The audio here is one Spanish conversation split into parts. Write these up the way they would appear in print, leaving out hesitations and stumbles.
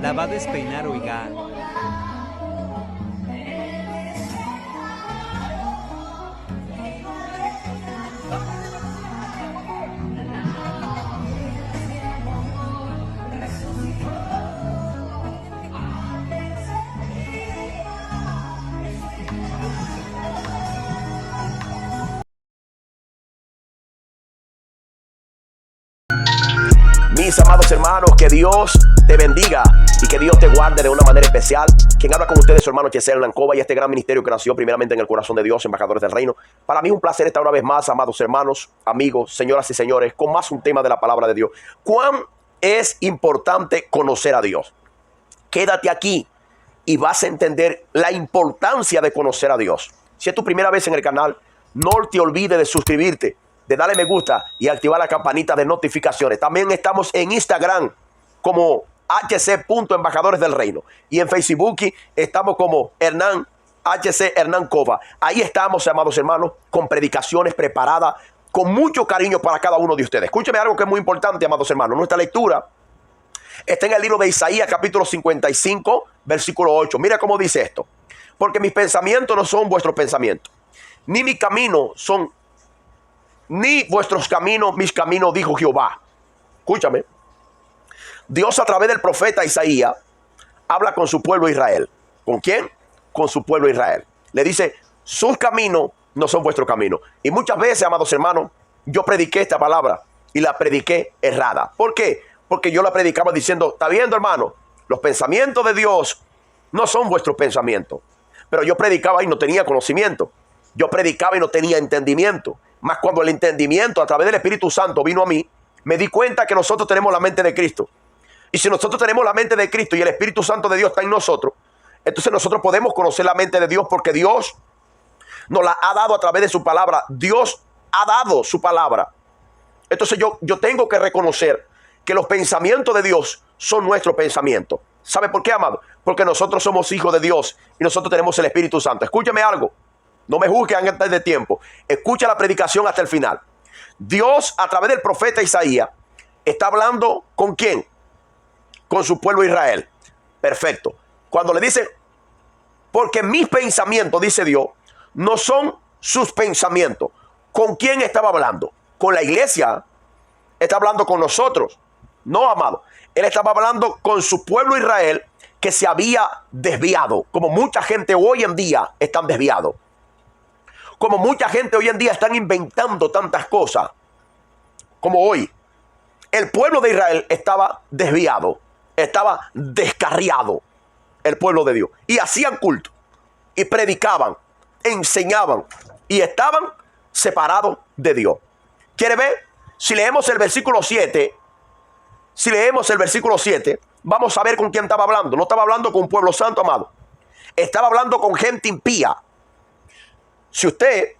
La va a despeinar, oiga. Mis amados hermanos, que Dios te bendiga y que Dios te guarde de una manera especial. Quien habla con ustedes, su hermano Yesel Nancova, y este gran ministerio que nació primeramente en el corazón de Dios, embajadores del reino. Para mí es un placer estar una vez más, amados hermanos, amigos, señoras y señores, con más un tema de la palabra de Dios. ¿Cuán es importante conocer a Dios? Quédate aquí y vas a entender la importancia de conocer a Dios. Si es tu primera vez en el canal, no te olvides de suscribirte, de darle me gusta y activar la campanita de notificaciones. También estamos en Instagram como hc.embajadores del reino, y en Facebook estamos como HC Hernán Cova. Ahí estamos, amados hermanos, con predicaciones preparadas con mucho cariño para cada uno de ustedes. Escúcheme algo que es muy importante, amados hermanos. Nuestra lectura está en el libro de Isaías, capítulo 55, versículo 8. Mira cómo dice esto: porque mis pensamientos no son vuestros pensamientos, ni mi camino son, ni vuestros caminos, mis caminos, dijo Jehová. Escúchame. Dios, a través del profeta Isaías, habla con su pueblo Israel. ¿Con quién? Con su pueblo Israel. Le dice, sus caminos no son vuestros caminos. Y muchas veces, amados hermanos, yo prediqué esta palabra y la prediqué errada. ¿Por qué? Porque yo la predicaba diciendo, está viendo, hermano, los pensamientos de Dios no son vuestros pensamientos. Pero yo predicaba y no tenía conocimiento. Yo predicaba y no tenía entendimiento. Más cuando el entendimiento a través del Espíritu Santo vino a mí, me di cuenta que nosotros tenemos la mente de Cristo. Y si nosotros tenemos la mente de Cristo y el Espíritu Santo de Dios está en nosotros, entonces nosotros podemos conocer la mente de Dios, porque Dios nos la ha dado a través de su palabra. Dios ha dado su palabra. Entonces yo tengo que reconocer que los pensamientos de Dios son nuestros pensamientos. ¿Sabe por qué, amado? Porque nosotros somos hijos de Dios y nosotros tenemos el Espíritu Santo. Escúchame algo. No me juzguen antes de tiempo. Escucha la predicación hasta el final. Dios, a través del profeta Isaías, está hablando ¿con quién? Con su pueblo Israel. Perfecto. Cuando le dice, porque mis pensamientos, dice Dios, no son sus pensamientos. ¿Con quién estaba hablando? Con la iglesia. Está hablando con nosotros. No, amado. Él estaba hablando con su pueblo Israel, que se había desviado. Como mucha gente hoy en día están desviados. Como mucha gente hoy en día están inventando tantas cosas. Como hoy. El pueblo de Israel estaba desviado. Estaba descarriado. El pueblo de Dios. Y hacían culto. Y predicaban. Enseñaban. Y estaban separados de Dios. ¿Quiere ver? Si leemos el versículo 7. Si leemos el versículo 7. Vamos a ver con quién estaba hablando. No estaba hablando con un pueblo santo, amado. Estaba hablando con gente impía. Si usted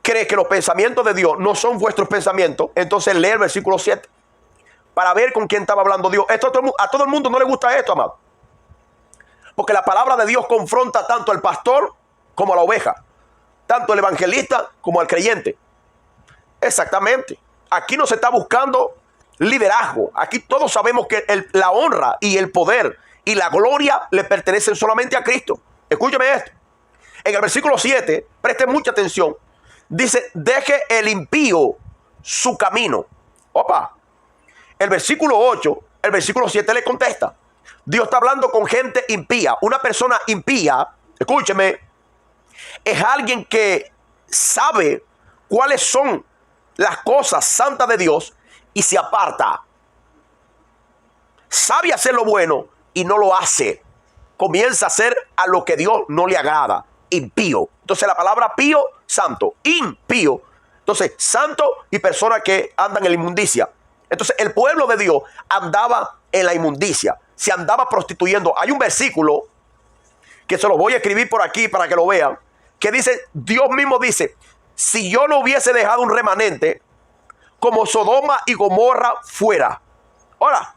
cree que los pensamientos de Dios no son vuestros pensamientos, entonces lee el versículo 7 para ver con quién estaba hablando Dios. A todo el mundo no le gusta esto, amado. Porque la palabra de Dios confronta tanto al pastor como a la oveja, tanto al evangelista como al creyente. Exactamente. Aquí no se está buscando liderazgo. Aquí todos sabemos que la honra y el poder y la gloria le pertenecen solamente a Cristo. Escúcheme esto. En el versículo 7, preste mucha atención. Dice, deje el impío su camino. Opa. El versículo 8, el versículo 7 le contesta. Dios está hablando con gente impía. Una persona impía, escúcheme, es alguien que sabe cuáles son las cosas santas de Dios y se aparta. Sabe hacer lo bueno y no lo hace. Comienza a hacer a lo que Dios no le agrada. Impío. Entonces la palabra pío, santo. Impío. Entonces, santo y persona que andan en la inmundicia. Entonces el pueblo de Dios andaba en la inmundicia. Se andaba prostituyendo. Hay un versículo que se lo voy a escribir por aquí para que lo vean. Que dice, Dios mismo dice, si yo no hubiese dejado un remanente como Sodoma y Gomorra fuera. Ahora,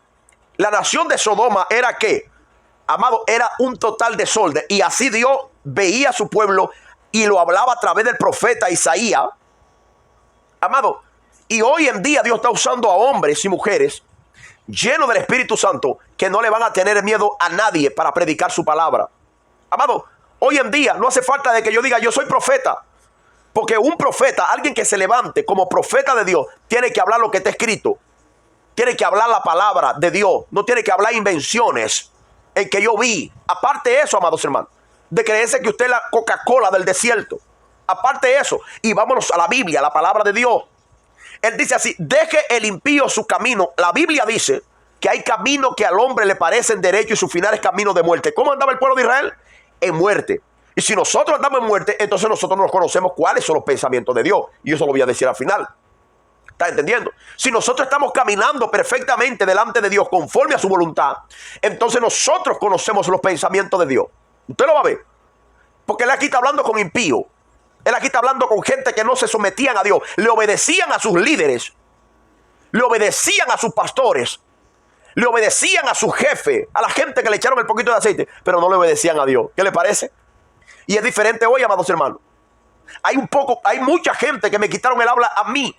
la nación de Sodoma era ¿qué? Amado, era un total desorden. Y así Dios veía a su pueblo y lo hablaba a través del profeta Isaías. Amado, y hoy en día Dios está usando a hombres y mujeres llenos del Espíritu Santo, que no le van a tener miedo a nadie para predicar su palabra. Amado, hoy en día no hace falta de que yo diga yo soy profeta, porque un profeta, alguien que se levante como profeta de Dios, tiene que hablar lo que está escrito, tiene que hablar la palabra de Dios, no tiene que hablar invenciones, el que yo vi. Aparte de eso, amados hermanos, de creerse que usted es la Coca-Cola del desierto, aparte de eso, y vámonos a la Biblia, la palabra de Dios. Él dice así: deje el impío su camino. La Biblia dice que hay caminos que al hombre le parecen derechos y su final es camino de muerte. ¿Cómo andaba el pueblo de Israel? En muerte. Y si nosotros andamos en muerte, entonces nosotros no conocemos cuáles son los pensamientos de Dios. Y eso lo voy a decir al final. ¿Está entendiendo? Si nosotros estamos caminando perfectamente delante de Dios conforme a su voluntad, entonces nosotros conocemos los pensamientos de Dios. Usted lo va a ver. Porque él aquí está hablando con impíos. Él aquí está hablando con gente que no se sometían a Dios. Le obedecían a sus líderes. Le obedecían a sus pastores. Le obedecían a su jefe. A la gente que le echaron el poquito de aceite. Pero no le obedecían a Dios. ¿Qué le parece? Y es diferente hoy, amados hermanos. Hay mucha gente que me quitaron el habla a mí.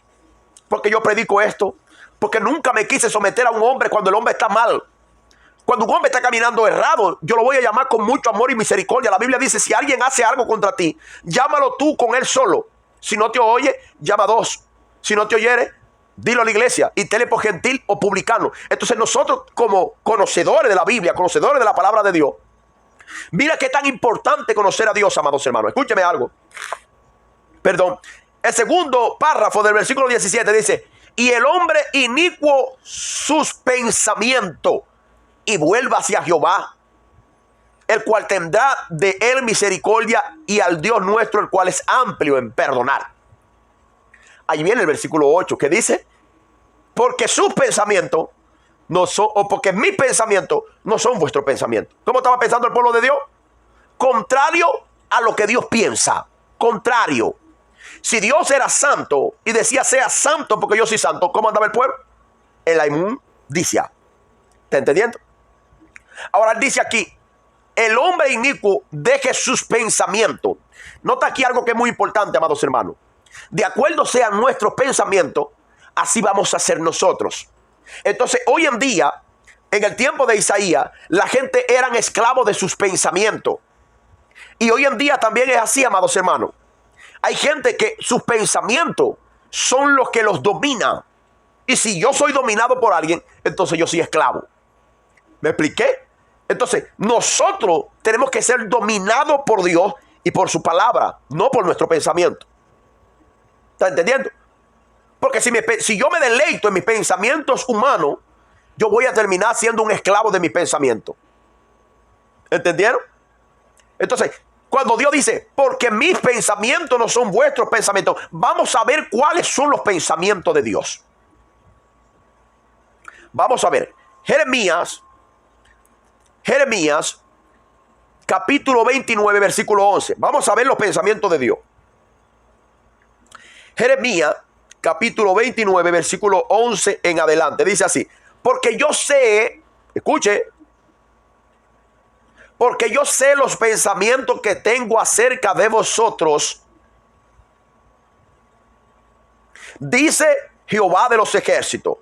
Porque yo predico esto. Porque nunca me quise someter a un hombre cuando el hombre está mal. Cuando un hombre está caminando errado, yo lo voy a llamar con mucho amor y misericordia. La Biblia dice: si alguien hace algo contra ti, llámalo tú con él solo. Si no te oye, llama a dos. Si no te oyere, dilo a la iglesia y tenle por gentil o publicano. Entonces nosotros, como conocedores de la Biblia, conocedores de la palabra de Dios, mira qué tan importante conocer a Dios, amados hermanos. Escúcheme algo. Perdón. El segundo párrafo del versículo 17 dice: y el hombre inicuo sus pensamientos, y vuelva hacia Jehová, el cual tendrá de él misericordia, y al Dios nuestro, el cual es amplio en perdonar. Ahí viene el versículo 8 que dice: porque sus pensamientos no son, o porque mis pensamientos no son vuestros pensamientos. ¿Cómo estaba pensando el pueblo de Dios? Contrario a lo que Dios piensa. Contrario. Si Dios era santo y decía sea santo porque yo soy santo, ¿cómo andaba el pueblo? En la inmundicia. ¿Está entendiendo? Ahora él dice aquí: el hombre inicuo deje sus pensamientos. Nota aquí algo que es muy importante, amados hermanos. De acuerdo sean nuestros pensamientos, así vamos a ser nosotros. Entonces hoy en día, en el tiempo de Isaías, la gente eran esclavos de sus pensamientos. Y hoy en día también es así, amados hermanos. Hay gente que sus pensamientos son los que los dominan. Y si yo soy dominado por alguien, entonces yo soy esclavo. ¿Me expliqué? Entonces, nosotros tenemos que ser dominados por Dios y por su palabra, no por nuestro pensamiento. ¿Está entendiendo? Porque si yo me deleito en mis pensamientos humanos, yo voy a terminar siendo un esclavo de mis pensamientos. ¿Entendieron? Entonces, cuando Dios dice: porque mis pensamientos no son vuestros pensamientos, vamos a ver cuáles son los pensamientos de Dios. Vamos a ver. Jeremías, capítulo 29, versículo 11. Vamos a ver los pensamientos de Dios. Jeremías, capítulo 29, versículo 11 en adelante. Dice así: porque yo sé, escuche, porque yo sé los pensamientos que tengo acerca de vosotros, dice Jehová de los ejércitos,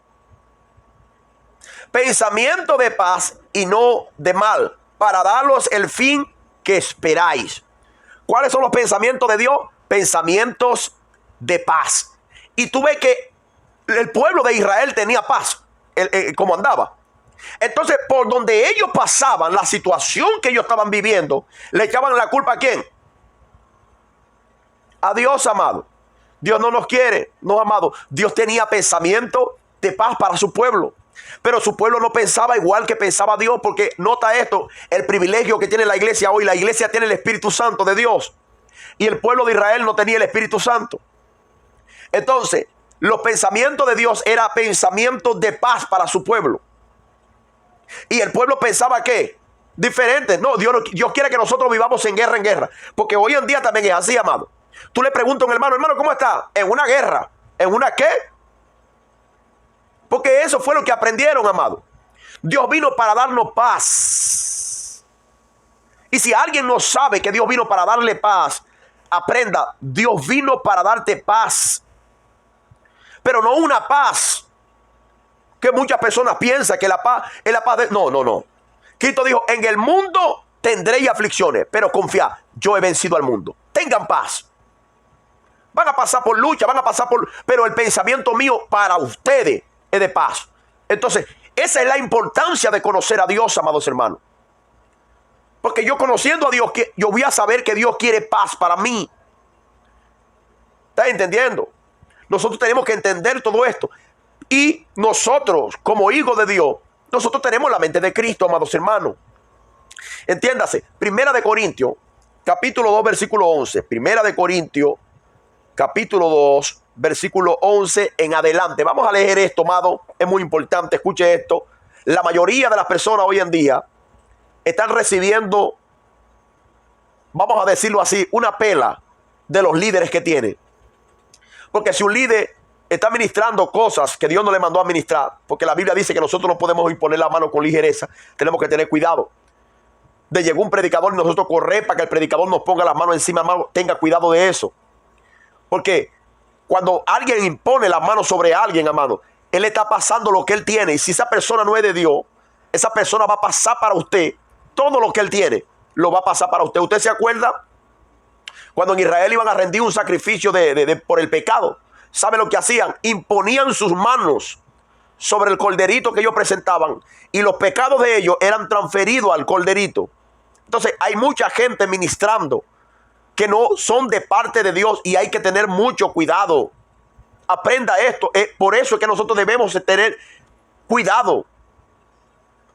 pensamiento de paz y no de mal, para daros el fin que esperáis. ¿Cuáles son los pensamientos de Dios? Pensamientos de paz. Y tú ves que el pueblo de Israel tenía paz, como andaba. Entonces, por donde ellos pasaban, la situación que ellos estaban viviendo, le echaban la culpa ¿a quién? A Dios, amado. Dios no nos quiere, no, amado. Dios tenía pensamiento de paz para su pueblo. Pero su pueblo no pensaba igual que pensaba Dios, porque nota esto, el privilegio que tiene la iglesia hoy. La iglesia tiene el Espíritu Santo de Dios y el pueblo de Israel no tenía el Espíritu Santo. Entonces, los pensamientos de Dios eran pensamientos de paz para su pueblo. Y el pueblo pensaba que diferente. No, Dios quiere que nosotros vivamos en guerra. Porque hoy en día también es así, amado. Tú le preguntas a un hermano: hermano, ¿cómo está? En una guerra. ¿En una qué? Porque eso fue lo que aprendieron, amado. Dios vino para darnos paz. Y si alguien no sabe que Dios vino para darle paz, aprenda: Dios vino para darte paz. Pero no una paz que muchas personas piensan que la paz es la paz de... No, no, no. Cristo dijo, en el mundo tendréis aflicciones, pero confiad, yo he vencido al mundo. Tengan paz. Van a pasar por lucha, van a pasar por... Pero el pensamiento mío para ustedes es de paz. Entonces, esa es la importancia de conocer a Dios, amados hermanos. Porque yo conociendo a Dios, yo voy a saber que Dios quiere paz para mí. ¿Estás entendiendo? Nosotros tenemos que entender todo esto. Y nosotros, como hijos de Dios, nosotros tenemos la mente de Cristo, amados hermanos. Entiéndase, Primera de Corintios, capítulo 2, versículo 11. Primera de Corintios, capítulo 2, versículo 11 en adelante. Vamos a leer esto, amado. Es muy importante, escuche esto. La mayoría de las personas hoy en día están recibiendo, vamos a decirlo así, una pela de los líderes que tienen. Porque si un líder está ministrando cosas que Dios no le mandó a ministrar, porque la Biblia dice que nosotros no podemos imponer la mano con ligereza, tenemos que tener cuidado. De llegó un predicador y nosotros correr para que el predicador nos ponga las manos encima, hermano, tenga cuidado de eso. Porque cuando alguien impone las manos sobre alguien, amado, él está pasando lo que él tiene. Y si esa persona no es de Dios, esa persona va a pasar para usted todo lo que él tiene, lo va a pasar para usted. ¿Usted se acuerda? Cuando en Israel iban a rendir un sacrificio por el pecado, ¿sabe lo que hacían? Imponían sus manos sobre el corderito que ellos presentaban y los pecados de ellos eran transferidos al corderito. Entonces hay mucha gente ministrando que no son de parte de Dios y hay que tener mucho cuidado. Aprenda esto. Por eso es que nosotros debemos tener cuidado.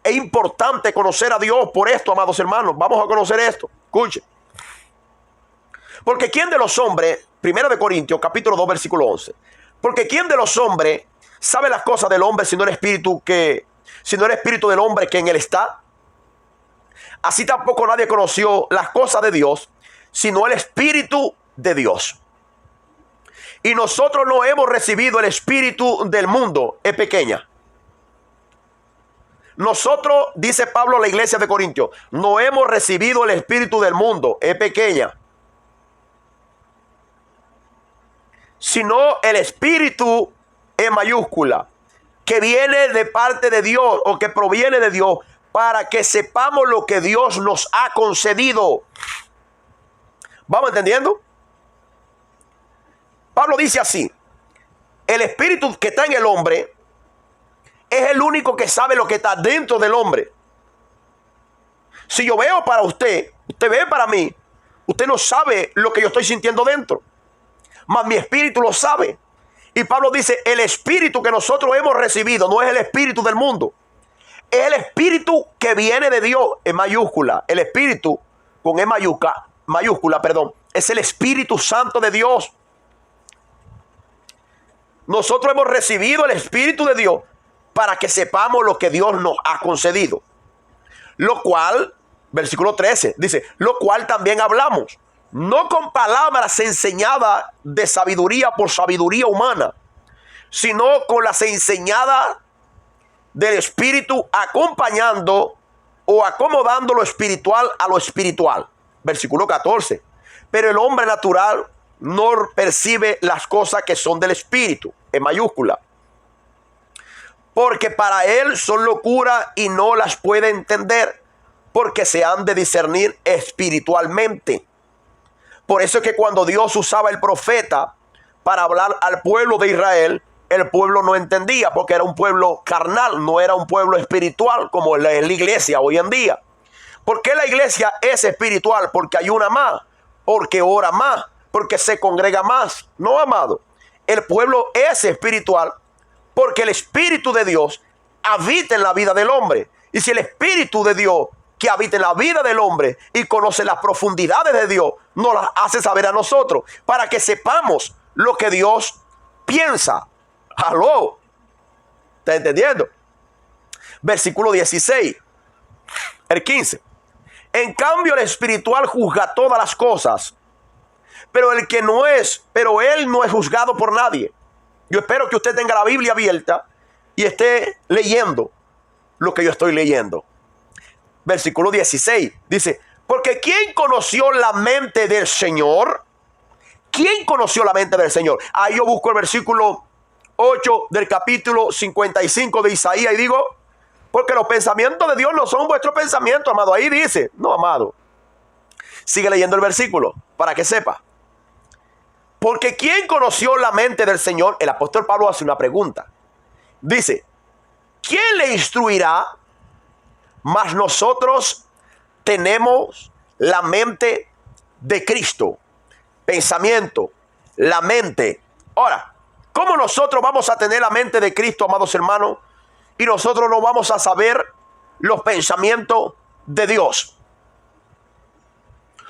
Es importante conocer a Dios por esto, amados hermanos. Vamos a conocer esto. Escuche. Porque ¿quién de los hombres, Primera de Corintios, capítulo 2, versículo 11. Porque ¿quién de los hombres sabe las cosas del hombre si no el espíritu del hombre que en él está? Así tampoco nadie conoció las cosas de Dios, sino el espíritu de Dios. Y nosotros no hemos recibido el espíritu del mundo, es pequeña. Nosotros, dice Pablo a la iglesia de Corintios, no hemos recibido el espíritu del mundo, es pequeña. Sino el espíritu en mayúscula, que viene de parte de Dios o que proviene de Dios, para que sepamos lo que Dios nos ha concedido. ¿Vamos entendiendo? Pablo dice así: el espíritu que está en el hombre es el único que sabe lo que está dentro del hombre. Si yo veo para usted, usted ve para mí, usted no sabe lo que yo estoy sintiendo dentro, mas mi espíritu lo sabe. Y Pablo dice, el espíritu que nosotros hemos recibido no es el espíritu del mundo, es el espíritu que viene de Dios, en mayúscula. El espíritu con E mayúscula, es el Espíritu Santo de Dios. Nosotros hemos recibido el Espíritu de Dios para que sepamos lo que Dios nos ha concedido. Lo cual, versículo 13, dice, lo cual también hablamos, no con palabras enseñadas de sabiduría por sabiduría humana, sino con las enseñadas del Espíritu, acompañando o acomodando lo espiritual a lo espiritual. Versículo 14. Pero el hombre natural no percibe las cosas que son del Espíritu, en mayúscula, porque para él son locura y no las puede entender, porque se han de discernir espiritualmente. Por eso es que cuando Dios usaba el profeta para hablar al pueblo de Israel, el pueblo no entendía, porque era un pueblo carnal, no era un pueblo espiritual como la iglesia hoy en día. ¿Por qué la iglesia es espiritual? Porque ayuna más, porque ora más, porque se congrega más. No, amado, el pueblo es espiritual porque el Espíritu de Dios habita en la vida del hombre. Y si el Espíritu de Dios que habita en la vida del hombre y conoce las profundidades de Dios, nos las hace saber a nosotros, para que sepamos lo que Dios piensa. ¡Aló! ¿Está entendiendo? Versículo 16, el 15. En cambio, el espiritual juzga todas las cosas, pero él no es juzgado por nadie. Yo espero que usted tenga la Biblia abierta y esté leyendo lo que yo estoy leyendo. Versículo 16 dice, porque ¿quién conoció la mente del Señor? ¿Quién conoció la mente del Señor? Ahí yo busco el versículo 8 del capítulo 55 de Isaías y digo, porque los pensamientos de Dios no son vuestros pensamientos, amado. Ahí dice, no, amado. Sigue leyendo el versículo para que sepa. Porque ¿quién conoció la mente del Señor? El apóstol Pablo hace una pregunta. Dice, ¿quién le instruirá? Mas nosotros tenemos la mente de Cristo. Pensamiento, la mente. Ahora, ¿cómo nosotros vamos a tener la mente de Cristo, amados hermanos? Y nosotros no vamos a saber los pensamientos de Dios.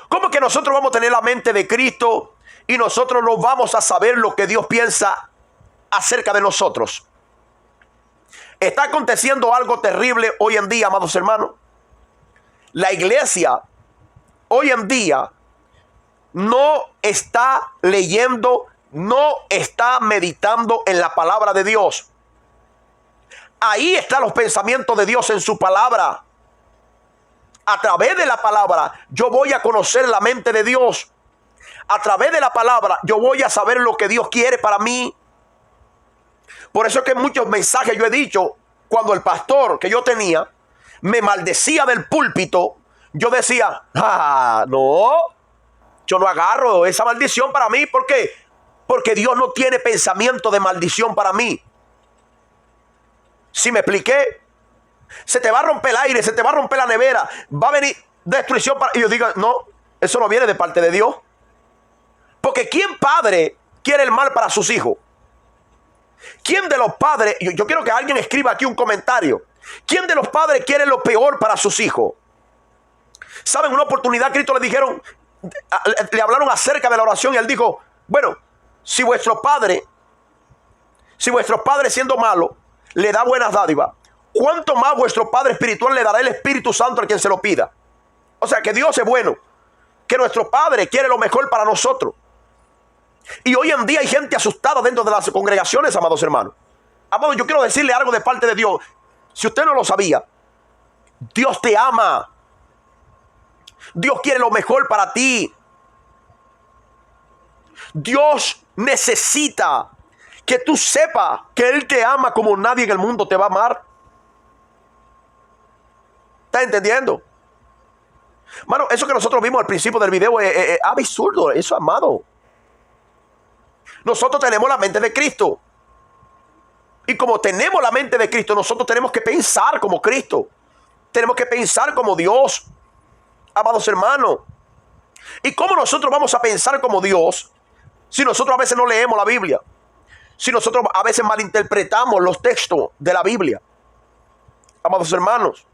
¿Cómo que nosotros vamos a tener la mente de Cristo y nosotros no vamos a saber lo que Dios piensa acerca de nosotros? Está aconteciendo algo terrible hoy en día, amados hermanos. La iglesia hoy en día no está leyendo, no está meditando en la palabra de Dios. Ahí están los pensamientos de Dios en su palabra. A través de la palabra yo voy a conocer la mente de Dios. A través de la palabra yo voy a saber lo que Dios quiere para mí. Por eso es que muchos mensajes yo he dicho, cuando el pastor que yo tenía me maldecía del púlpito, yo decía, no, yo no agarro esa maldición para mí. ¿Por qué? Porque Dios no tiene pensamiento de maldición para mí. ¿Sí me expliqué? Se te va a romper el aire, se te va a romper la nevera, va a venir destrucción para... Y yo digo, no, eso no viene de parte de Dios. Porque ¿quién padre quiere el mal para sus hijos? ¿Quién de los padres, yo quiero que alguien escriba aquí un comentario, ¿quién de los padres quiere lo peor para sus hijos? ¿Saben? Una oportunidad Cristo le dijeron, le hablaron acerca de la oración y él dijo, bueno, si vuestro padre siendo malo le da buenas dádivas, ¿cuánto más vuestro Padre espiritual le dará el Espíritu Santo a quien se lo pida? O sea, que Dios es bueno, que nuestro Padre quiere lo mejor para nosotros. Y hoy en día hay gente asustada dentro de las congregaciones, amados hermanos. Amados, yo quiero decirle algo de parte de Dios. Si usted no lo sabía, Dios te ama. Dios quiere lo mejor para ti. Dios necesita que tú sepas que Él te ama como nadie en el mundo te va a amar. ¿Estás entendiendo? Mano, eso que nosotros vimos al principio del video es absurdo. Eso, amado. Nosotros tenemos la mente de Cristo. Y como tenemos la mente de Cristo, nosotros tenemos que pensar como Cristo. Tenemos que pensar como Dios. Amados hermanos. ¿Y cómo nosotros vamos a pensar como Dios si nosotros a veces no leemos la Biblia? Si nosotros a veces malinterpretamos los textos de la Biblia. Amados hermanos.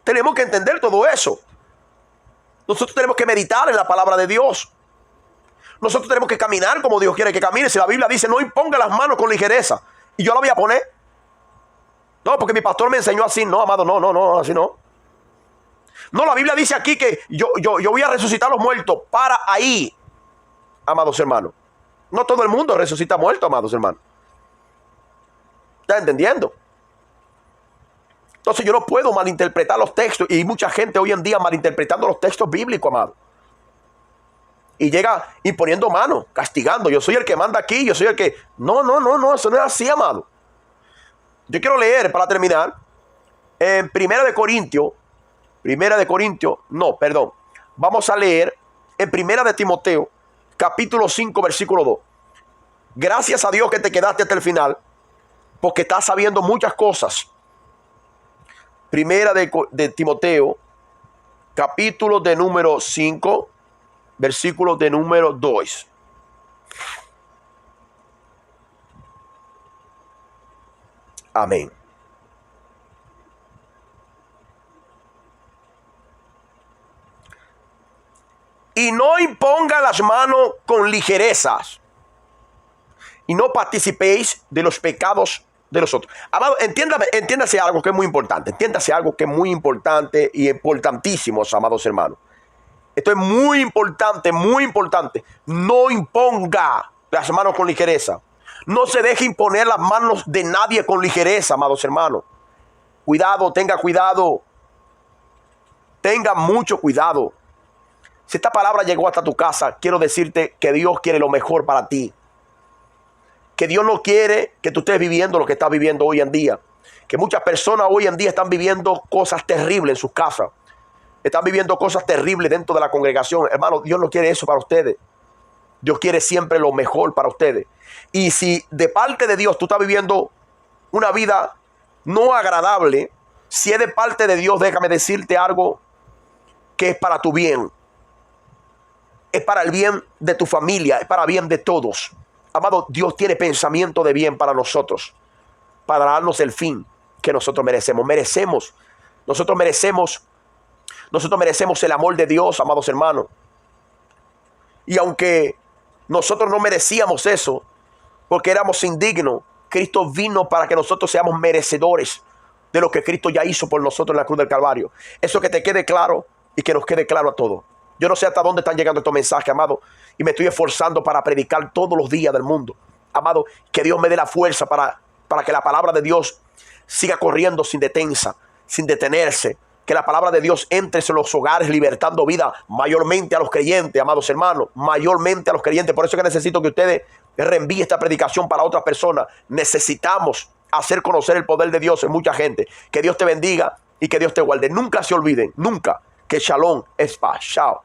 Tenemos que entender todo eso. Nosotros tenemos que meditar en la palabra de Dios. Nosotros tenemos que caminar como Dios quiere que camine. Si la Biblia dice no imponga las manos con ligereza, y yo la voy a poner. No, porque mi pastor me enseñó así. No, amado, no, así no. No, la Biblia dice aquí que yo voy a resucitar a los muertos. Para ahí, amados hermanos. No todo el mundo resucita muerto, amados hermanos. ¿Está entendiendo? Entonces yo no puedo malinterpretar los textos. Y hay mucha gente hoy en día malinterpretando los textos bíblicos, amado. Y llega imponiendo manos, castigando. Yo soy el que manda aquí, yo soy el que... No, eso no es así, amado. Yo quiero leer, para terminar, en Primera de Corintios, vamos a leer en Primera de Timoteo, capítulo 5, versículo 2. Gracias a Dios que te quedaste hasta el final, porque estás sabiendo muchas cosas. Primera de Timoteo, capítulo de número 5, versículo de número 2. Amén. Y no impongan las manos con ligerezas, y no participéis de los pecados de los otros. Amado, entiéndase algo que es muy importante. Entiéndase algo que es muy importante y importantísimo, amados hermanos. Esto es muy importante, muy importante. No imponga las manos con ligereza. No se deje imponer las manos de nadie con ligereza, amados hermanos. Cuidado, tenga cuidado. Tenga mucho cuidado. Si esta palabra llegó hasta tu casa, quiero decirte que Dios quiere lo mejor para ti. que Dios no quiere que tú estés viviendo lo que estás viviendo hoy en día. Que muchas personas hoy en día están viviendo cosas terribles en sus casas. Están viviendo cosas terribles dentro de la congregación. Hermano, Dios no quiere eso para ustedes. Dios quiere siempre lo mejor para ustedes. Y si de parte de Dios tú estás viviendo una vida no agradable, si es de parte de Dios, déjame decirte algo que es para tu bien. Es para el bien de tu familia, es para el bien de todos. Amado, Dios tiene pensamiento de bien para nosotros, para darnos el fin que nosotros merecemos. Nosotros merecemos el amor de Dios, amados hermanos. Y aunque nosotros no merecíamos eso, porque éramos indignos, Cristo vino para que nosotros seamos merecedores de lo que Cristo ya hizo por nosotros en la cruz del Calvario. Eso que te quede claro y que nos quede claro a todos. Yo no sé hasta dónde están llegando estos mensajes, amado, y me estoy esforzando para predicar todos los días del mundo. Amado, que Dios me dé la fuerza para que la palabra de Dios siga corriendo sin detenerse. Que la palabra de Dios entre en los hogares libertando vida mayormente a los creyentes, amados hermanos, mayormente a los creyentes. Por eso es que necesito que ustedes reenvíen esta predicación para otras personas. Necesitamos hacer conocer el poder de Dios en mucha gente. Que Dios te bendiga y que Dios te guarde. Nunca se olviden, nunca, que Shalom es paz. Chao.